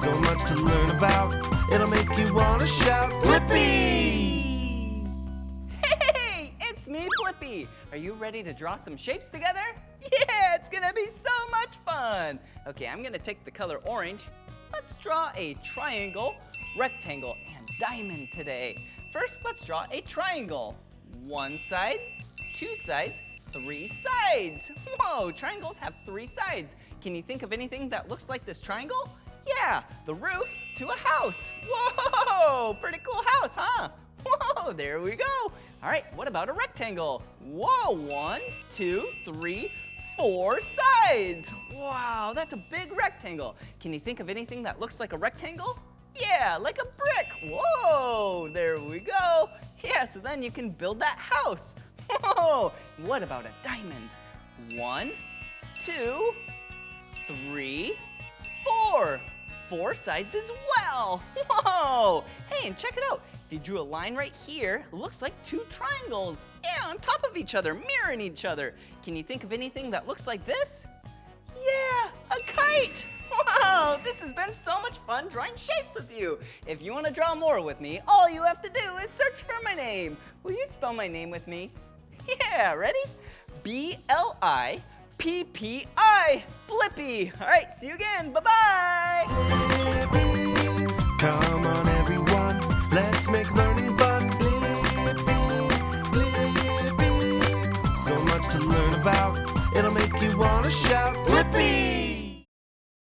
So much to learn about, it'll make you want to shout, Blippi! Hey, it's me, Blippi. Are you ready to draw some shapes together? Yeah, it's gonna be so much fun. Okay, I'm gonna take the color orange. Let's draw a triangle, rectangle, and diamond today. First, let's draw a triangle. One side, two sides, three sides. Whoa, triangles have three sides. Can you think of anything that looks like this triangle? Yeah, the roof to a house. Whoa, pretty cool house, huh? Whoa, there we go. All right, what about a rectangle? Whoa, 1, 2, 3, 4 sides. Wow, that's a big rectangle. Can you think of anything that looks like a rectangle? Yeah, like a brick. Whoa, there we go. Yeah, so then you can build that house. Whoa, what about a diamond? 1, 2, 3, 4. 4 sides as well. Whoa, hey, and check it out. If you drew a line right here, it looks like two triangles. Yeah, on top of each other, mirroring each other. Can you think of anything that looks like this? Yeah, a kite. Wow, this has been so much fun drawing shapes with you. If you want to draw more with me, all you have to do is search for my name. Will you spell my name with me? Yeah, ready? B-L-I-P-P-I, Blippi. All right, see you again. Bye-bye. Come on everyone, let's make learning fun. Blippi, Blippi. So much to learn about, it'll make